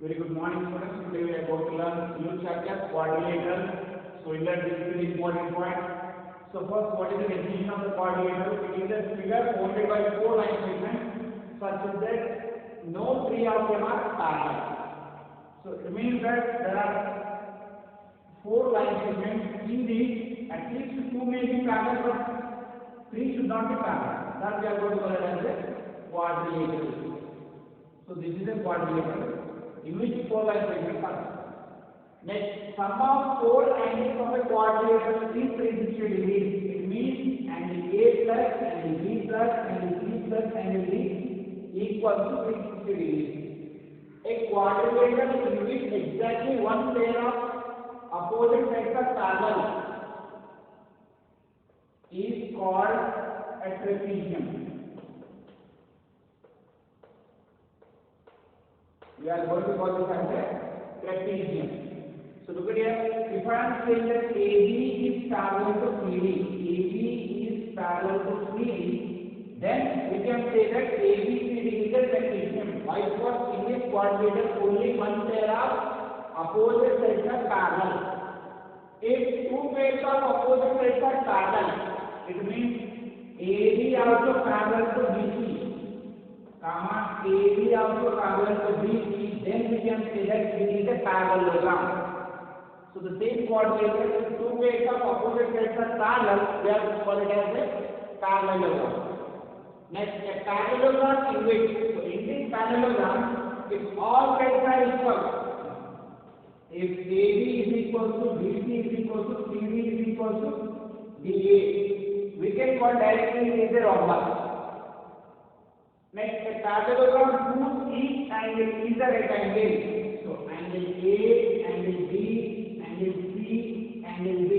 Very good morning, students. Today we are going to learn new chapter, quadrilateral. So in that this is the important point. So first, what is the definition of the quadrilateral? It is a figure bounded by four line segments such that no three of them are parallel. So it means that there are four line segments in these. At least two may be parallel, but three should not be parallel. That we are going to call it as a quadrilateral. So this is a quadrilateral in which four line segments are. Next, sum of four angles of a quadrilateral is 360 degrees. It means angle A plus, angle B plus, angle C plus, angle D equals to 360 degrees. A quadrilateral in which exactly one pair of opposite sides are parallel is called a trapezium. We are going to call this as a trapezium. So look at here. If I am saying that AB is parallel to CD, AB is parallel to CD, then we can say that ABCD is a trapezium. Why? Because in this quadrilateral only one pair of opposite sides are parallel. If two pairs of opposite sides are parallel, it means AB also parallel to BC. Comma AB also parallel to BC, then we can say that it is a parallelogram. So the same quadrilateral, if two pairs of opposite sides are parallel, we are to call it as a parallelogram. Next, a parallelogram in which, so in this parallelogram, if all sides are equal, if AB is equal to BC is equal to CD is equal to DA, we can call directly it is a rhombus. Next, a parallelogram whose each angle is a right angle. So, angle A, angle B, angle C, angle D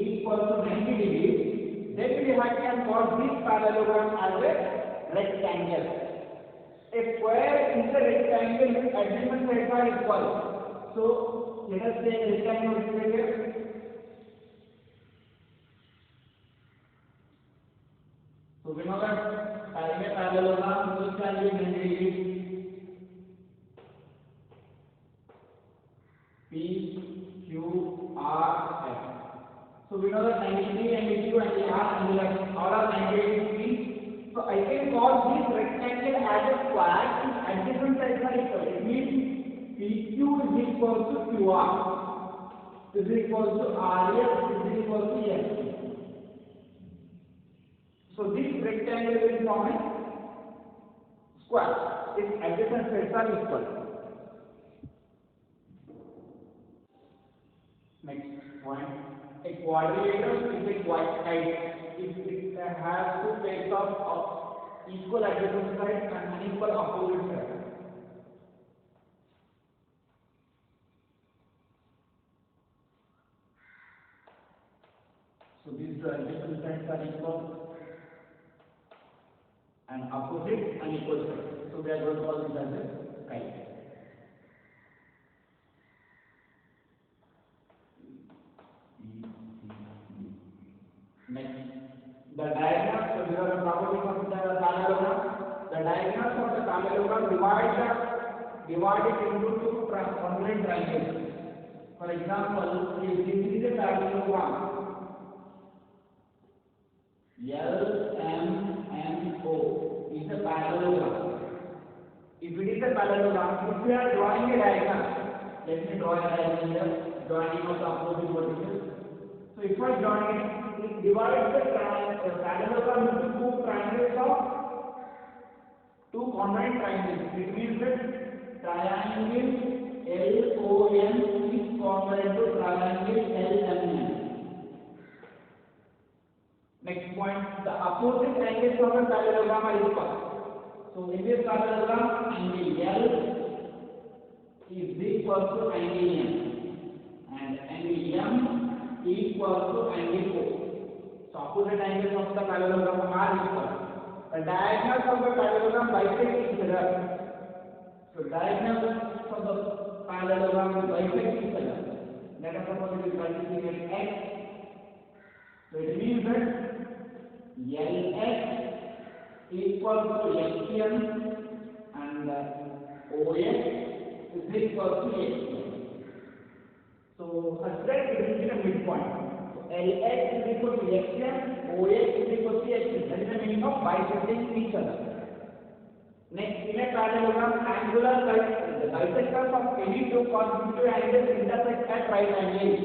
equals to 90 degrees. Then we can call this parallelogram as a rectangle. A square is a rectangle with adjacent sides are equal. So, let us say a rectangle is here. So, we know that having a parallelogram, each angle is 90 degrees. P, Q, R, S. So we know that angle P, angle Q, angle R, angle S, all are 90 degrees. So I can call this rectangle as a square if adjacent sides are equal. It means PQ is equal to QR, is equal to RS, is equal to S. So this rectangle will form a square if adjacent sides are equal. Next point, a quadrilateral is a quadrilateral if it has two pairs of equal adjacent sides and unequal opposite sides. So these two adjacent sides are equal and opposite and equal sides. So we are going to call this as a kite. Next, the diagonals. So these are the properties of the parallelogram. The diagonals of the parallelogram divide it into two congruent triangles. For example, if this is a parallelogram, LMNO is a parallelogram. If it is a parallelogram, if we are drawing a diagonal, let me draw a diagonal here, joining of the opposite vertices. So if I join it divides the parallelogram into two triangles of two congruent triangles. It means that triangle LON is congruent to triangle LMN. Next point, the opposite angles of a parallelogram are equal. So in this parallelogram, angle L is equal to angle M and angle M equal to angle O. So opposite angles of the parallelogram are equal. The diagonals of the parallelogram bisect each other. So diagonals of the parallelogram bisect each other. Let us suppose it is bisecting at X. So it means that LX equal to XM and OX is is equal to x. So consider it will be a midpoint. So LX is equal to xm, OX is equal to xm. That is the meaning of bisecting each other. Next, in a parallelogram, the bisectors of any two consecutive angles intersect at right angles.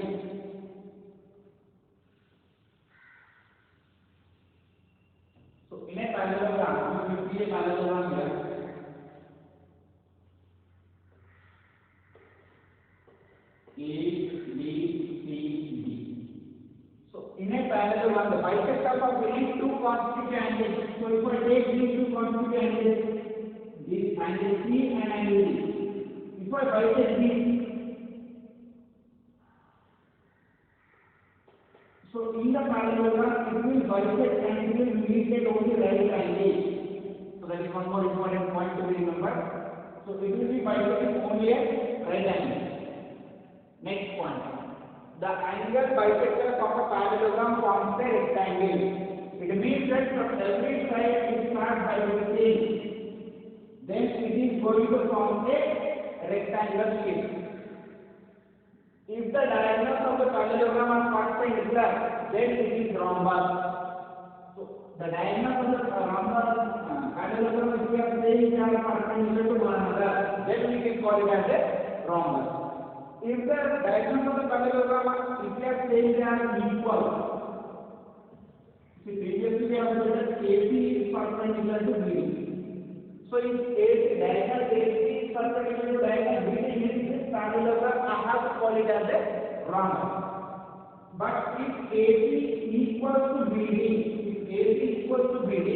So in a parallelogram, you will see a parallelogram here. A, B, C, D. So in a parallelogram, the bisectors of any two consecutive angles. So if I take these two consecutive angles, this angle C and angle D. If I bisect these, so in the parallelogram, it will bisect and it will meet at only right angle. So that is one more important point to remember. So it will be bisecting only at right angle. Next point. The angle bisectors of a parallelogram forms a rectangle. It means that from every side it starts bisecting. Then it is going to form a rectangular shape. If the diagonals of the parallelogram are perpendicular, then it is rhombus. So the diagonals of the parallelogram, if we are saying they are perpendicular to one another, then we can call it as a rhombus. If the diagonals of the parallelogram, if we are saying they are equal, see previously we have said that AC is perpendicular to BD. So if diagonal AC is perpendicular to diagonal BD, means this parallelogram I have to call it as a rhombus. But if AC equals to BD,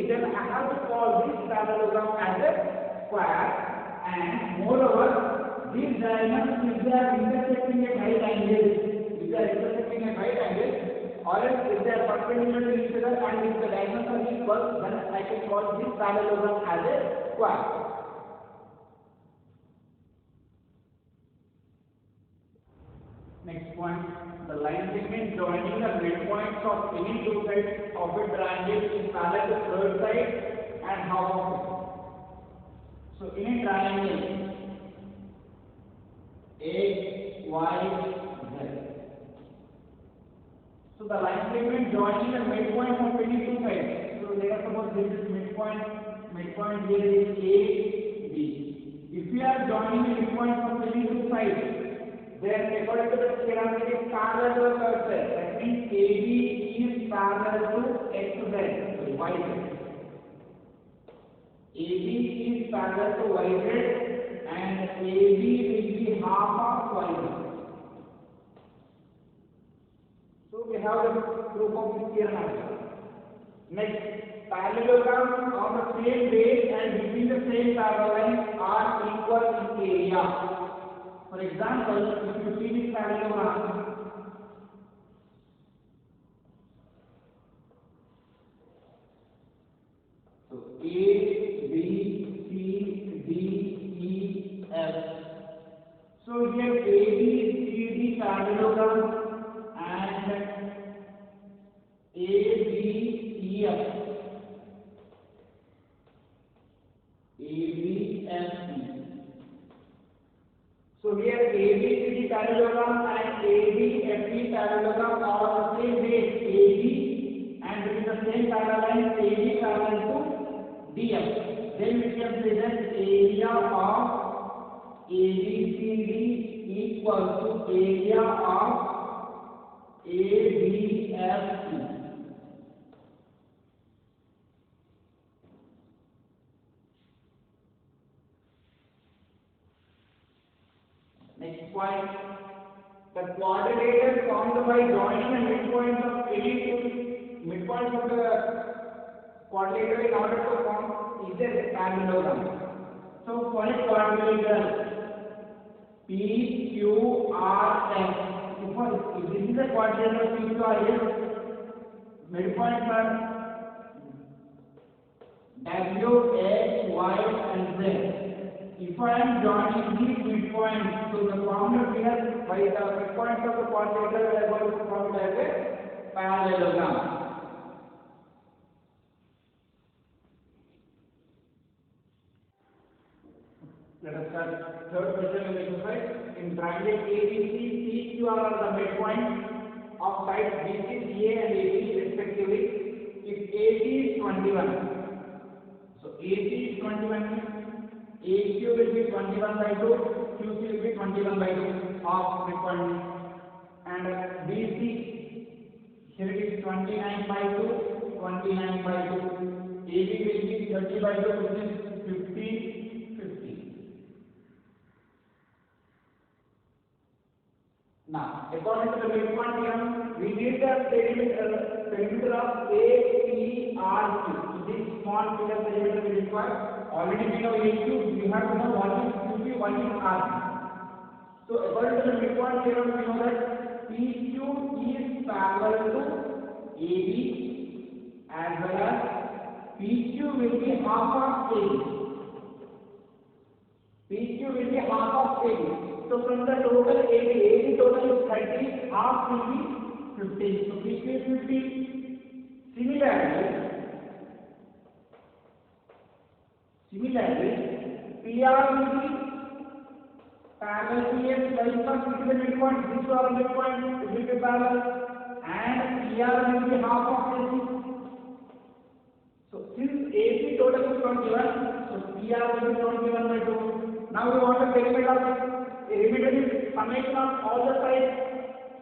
then I have to call this parallelogram as a square. And moreover, these diagonals, if they are intersecting at right angles, or else if they are perpendicular to each other and if the diagonals are equal, then I can call this parallelogram as a square. Next point, the line segment joining the midpoints of any two sides of a triangle is parallel to third side and half of it. So in a triangle, X, Y, Z. So the line segment joining the midpoints of any two sides. So let us suppose this is midpoint here is A, B. If we are joining the midpoints of any two sides, then according to the theorem it is parallel to the third side. That means AB is parallel to XZ, YZ. AB is parallel to YZ and AB will be half of YZ. So we have the proof of this theorem. Next, parallelograms on the same base and between the same parallel lines are equal in area. For example, if you see this parallelogram, so A, B, C, D, E, F. So here A, B, C, D parallelogram and A, B, E, F. A, B, F, E. So here ABCD parallelogram and ABFE parallelogram are on the same base AB and with the same parallel line AB parallel to DF. Then we can say that area of ABCD equal to area of ABFE. Next point, the quadrilateral formed by joining the midpoints of any two midpoints of the quadrilateral in order to form is a parallelogram. So for a quadrilateral PQRS, if this is a quadrilateral PQRS, midpoints are W, X, Y and Z. If I am joining these midpoints, so the formula here by the midpoints of the quadrilateral we are going to form it as a parallelogram. Let us start third question in the exercise. In triangle ABC, PQ are the midpoint of sides BC, DA and AB respectively. If AC is 21, so AC is 21, AQ will be 21 by 2, QC will be 21 by 2 of midpoint, and BC here it is 29 by 2, 29 by 2. AB will be 30 by 2, which is 50, 50. Now, according to the midpoint theorem, we need the perimeter of APRQ. So this small figure perimeter we require. Already we know AQ, we have to know what is QP, what is RP. So according to the midpoint theorem, we know that PQ is parallel to AB as well as PQ will be half of AB. PQ will be half of AB. So from the total AB total is 30, half will be 15. So PQ is 50. Similarly, PR will be parallel to A. Like first it is the midpoint, this is our midpoint, it will be parallel, and PR will be half of AC. So since AC total is 21, so PR will be 21 by 2. Now we want the perimeter of it. Perimeter is summation of all the sides.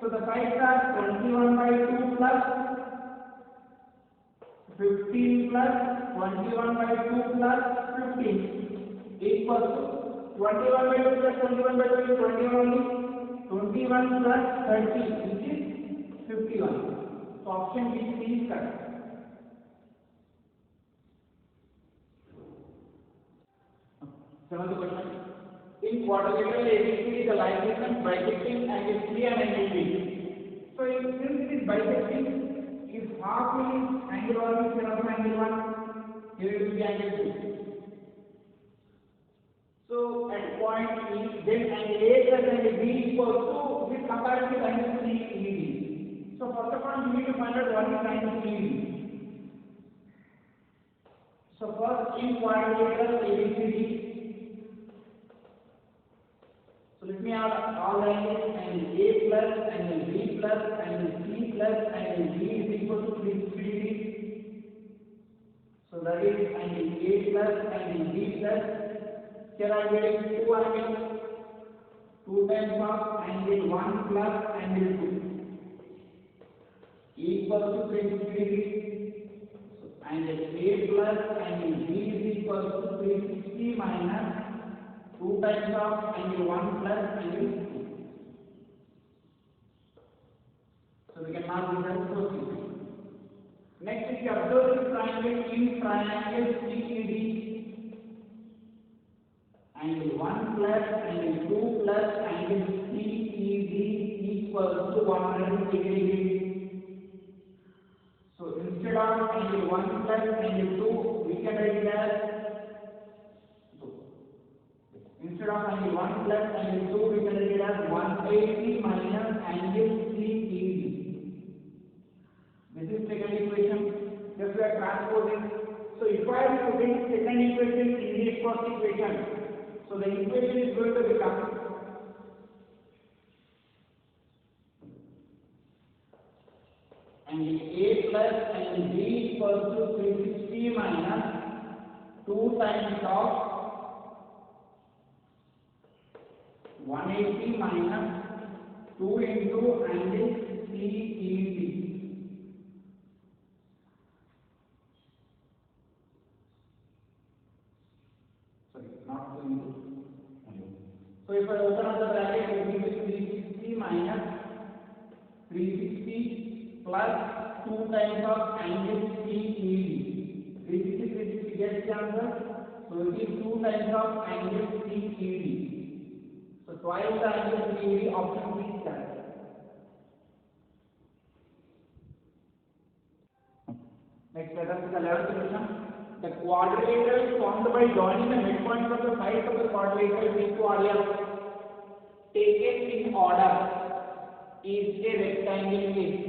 So the sides are 21 by 2 plus 15 plus 21 by 2 plus 15 equals to 21 by 2 plus 21 by 2 is 21 only. 21 plus 30 which is 51. So option B is correct. Seventh question. In quadrilateral ABC, the line distance bisecting angle C and angle B. So since it is bisecting, if half is angle 1 is here also angle 1, here it will be angle 2. So at point E, then angle A plus angle B equals to this comparative angle CED. So first of all, we need to find out what is angle CED. So first in quadrilateral ABCD. So let me have all the angles, angle A plus, angle B plus, angle C plus, angle D is equal to 360 degrees. So that is angle A plus, angle B plus. Here I am getting two angles, 2 times of angle 1 plus angle 2 equal to 360 degrees. So angle A plus angle B is equal to 360 minus 2 times of angle 1 plus angle 2. So we can mark this as cosine. Next, if you observe this triangle in triangle CED, angle 1 plus angle 2 plus angle CED equals to 180 degrees. So instead of angle 1 plus angle 2, we can write it as instead of angle 1 plus angle 2, we can write it as 180 minus angle CED. This is second equation. Just we are transposing. So if I am putting second equation in this first equation, so the equation is going to become angle A plus angle B equals to 360 minus 2 times of 180 minus 2 into angle CED. Sorry, not 2 into. So if I open up the bracket, it will be 360 minus 360 plus 2 times of angle CED. 360 gets the answer. So it is 2 times of angle CED. So twice the angle CED, option B is correct. Next, let us see the 11th question. The quadrilateral formed by joining the midpoints of the sides of the quadrilateral PQRF taken in order is a rectangle case.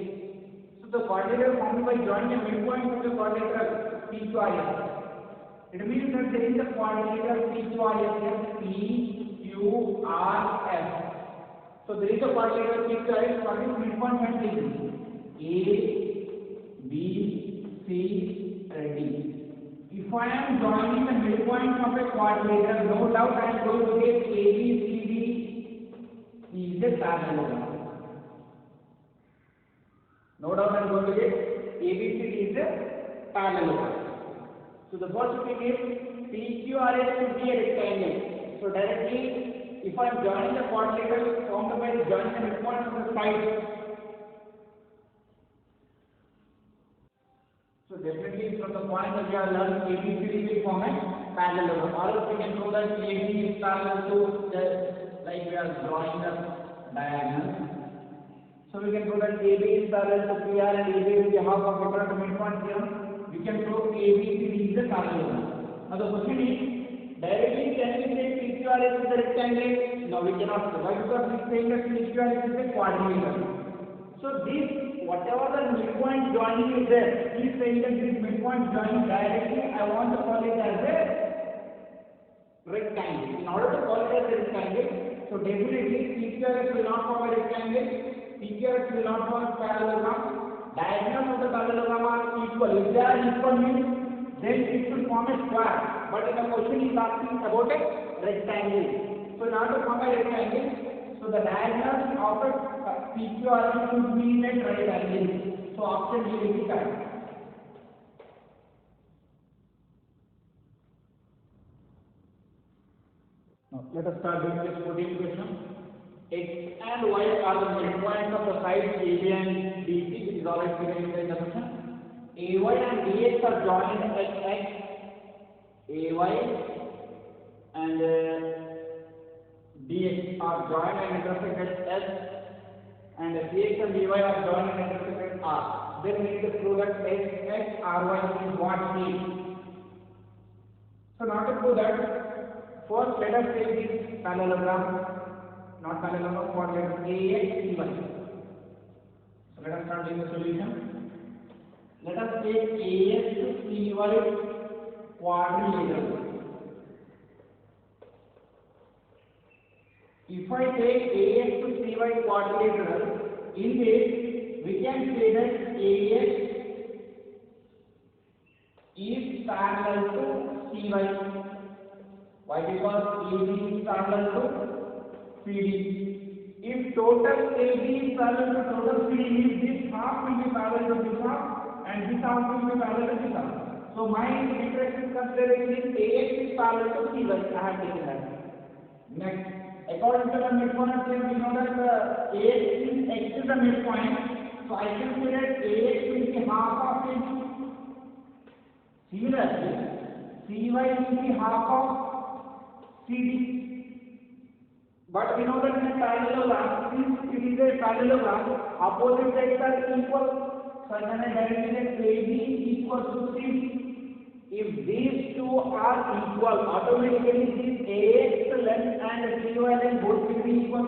So the quadrilateral formed by joining the midpoints of the quadrilateral PQRF It means that there is a quadrilateral PQRS. PQRS. So there is a quadrilateral PQRS. What is midpoint matrix? A, B, C, and D. If I am joining the midpoint of a quadrilateral, no doubt I am going to get ABCD is a parallelogram. No doubt I am going to get ABCD is a parallelogram. So the first thing is PQRS should be a rectangle. So directly, if I am joining the quadrilateral, formed by joining the midpoint from the side. So definitely from the point that you are learning ABCD will form a parallelogram. Or else we can know that AB is parallel to the, like we are drawing the diagonal. So we can know that AB is parallel to PR and AB will be half of equal to midpoint here. We can prove ABCD is a parallelogram. Now the question is, directly can we say PQRS is a rectangle? No, we cannot say. Why? Because we are saying that PQRS is a quadrilateral. So this, whatever the midpoint joining is there, he is saying that this midpoint joining directly, I want to call it as a rectangle. In order to call it as a rectangle, so definitely PQRS will not form a rectangle, PQRS will not form a parallelogram. Diagonals of the parallelogram are equal. If they are equal means, then it should form a square. But in the question is asking about a rectangle. So in order to form a rectangle, so the diagonals of a PQRS should be in a right angle. So option D will be correct. Now let us start doing this 14th question. X and Y are the midpoints of the sides AB and BC, which is already given in the question. AY and DX are joined at X. AY and DX are joined and intersect at S. And CX and DY are joined and intersect at R. Then we need to prove that XX RY is what is. So now to prove that, first let us take this parallelogram. Not parallelogram, for letter AX, CY. So let us start doing the solution. Let us take AX to CY quadrilateral. If I take AX to CY quadrilateral, in this we can say that AX is parallel to CY. Why? Because AB is parallel to CD. If total AB is parallel to total CD, means this half will be parallel to this half and this half will be parallel to this half. So my interest is considering this AX is parallel to CY. I have taken that. Next, according to the midpoint theorem, we know that AX is the midpoint. So I can say that AX will be half of it. Similarly, CY will be half of CD. But we know that in a parallelogram, since it is a parallelogram, opposite sides are equal. So I can directly say AB equals to CD. If these two are equal, automatically this AX length and CY length both will be equal.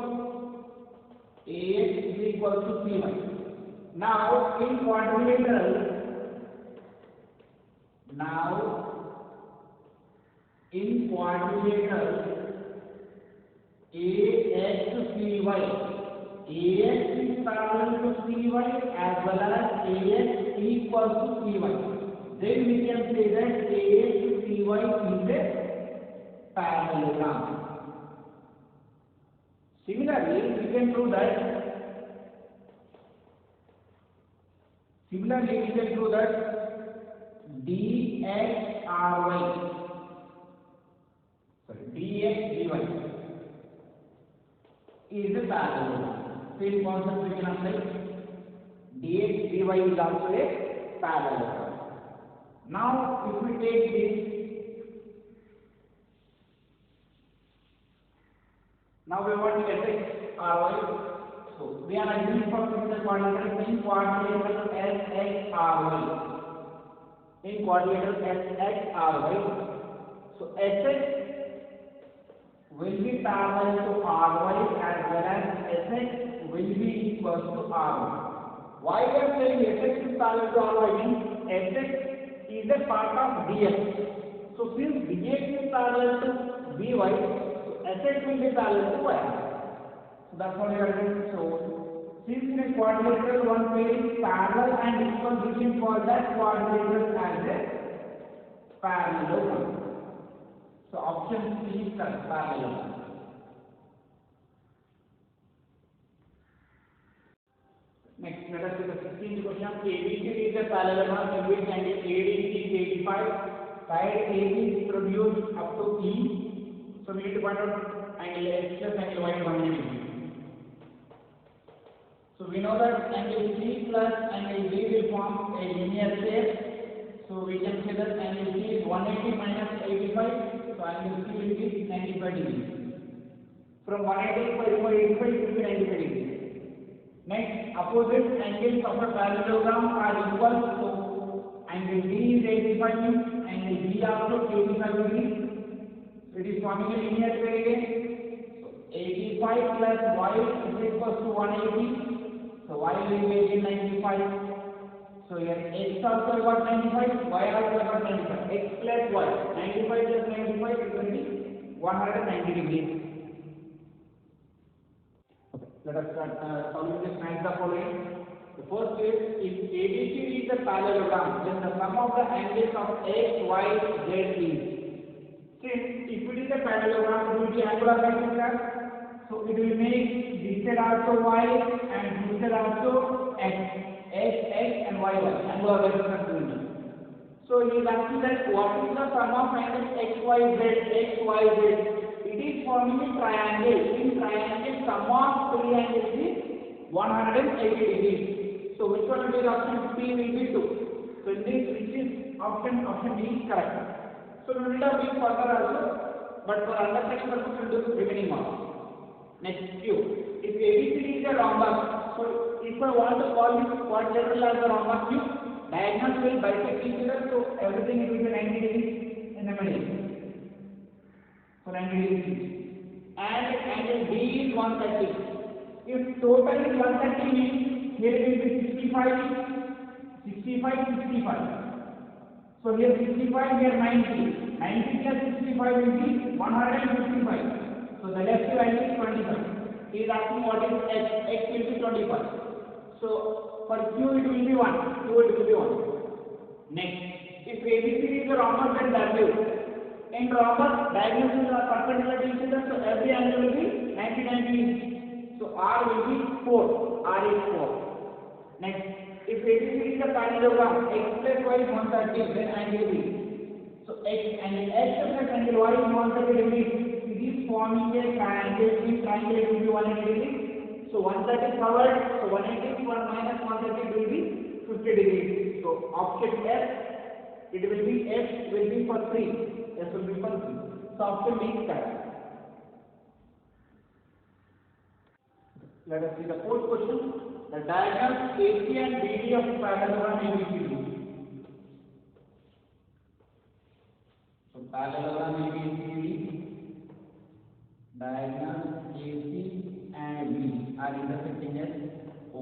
AX is equal to CY. Now in quadrilateral, AX to CY. AX is parallel to CY as well as AX equals to CY. Then we can say that AX to CY is a parallelogram. Similarly, we can prove that DXRY, DXDY is a parallelogram. Same concept we can apply. DXDY is also a parallelogram. Now, if we take this, now we want SXRY. So we are assuming for the quadrilateral in quadrilateral SXRY. In quadrilateral SXRY. So SX will be parallel to RY as well as SX will be equal to RY. Why we are saying SX is parallel to RY means SX is a part of DX. So since BX is parallel to BY, so SX will be parallel to Y. So that's what we are doing. So since in a quadrilateral one pair is parallel and equal, we can call that quadrilateral as a parallelogram. So option C is parallelogram. Next, let us see the 16th question. ABC is a parallelogram in which angle ADC is 85. Side AB is produced up to E. So we need to find out angle X plus angle Y 180 degree. So we know that angle C plus angle D will form a linear shape. So we can say that angle C is 180 minus 85. So angle C will be 95 degrees. From 180 to 85 it will be 95 degrees. Next, opposite angles of a parallelogram are equal. So angle D is 85. Angle B also 85 degrees. So it is forming a linear pair again. So 85 plus Y is equals to 180. So Y will be again 95. So here X also got 95, Y also got 95. X plus Y, 95 plus 95 is going to be 190 degrees. Okay, let us start solving this math the following. The first is, if ABC is a parallelogram, then the sum of the angles of X, Y, Z is. Since if it is a parallelogram, it will be angular diagonal. So it will make this side also Y and this side also X. X and Y, angular diagonal. So he is asking that what is the sum of angles X, Y, Z, X, Y, Z? It is forming a triangle. In triangle, sum of three angles is 180 degrees. So which one will be the option? P will be 2. So in this, which is option D is correct. So we will not be further also, but for understanding purpose we will do remaining one. Next Q. If ABCD is a rhombus, so if I want to call this quadrilateral as a rhombus, Q, diagonals will bisect each other, so everything will be 90 degrees in the middle. So 90 degrees. And angle D is 130. If total is 130 means here it will be 65. So here 65, here 90. 90 plus 65 will be 155. So the left value is 25. He is asking what is X. X will be 25. So for Q it will be 1. Q it will be 1. Next, if ABCD is a rhombus, then W. In rhombus, diagonals are perpendicular to each other, so every angle will be 90 degrees. So R will be 4. R is 4. Next, if ABC is a parallelogram, X plus Y is 130, then angle B. So X plus angle Y is 130 degrees. It is forming a triangle. In triangle it will be 180 degrees. So 130 is covered. So 180 minus 130 will be 50 degrees. So option F, it will be F will be for 3. S will be for 3. So option B is correct. Let us see the fourth question. The diagonals AC and BD of parallelogram ABCD. So parallelogram ABCD, diagonals AC and BD are intersecting at O.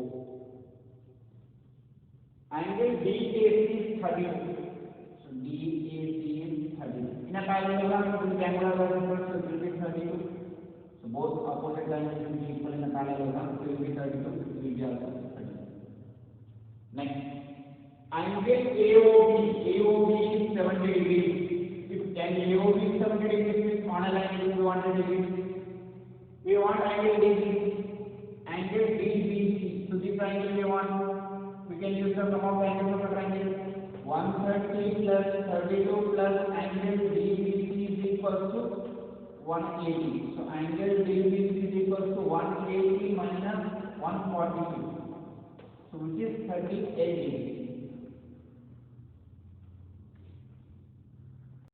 Angle DAC is 30. So DAC is 30. In a parallelogram, it will be angular diagonal, so it will be 32. So both opposite angles will be equal in a parallelogram, so it will be 32, it will be also 32. Next, angle AOB is 70 degrees. If angle AOB is 70 degrees, means on a line it will be 100 degrees. We want angle DBC. So this angle we want, we can use the sum of the angles of the triangle. 130 plus 32 plus angle DBC is equal to 180. So angle DBC is equal to 180 minus 142. So which is 38 degrees.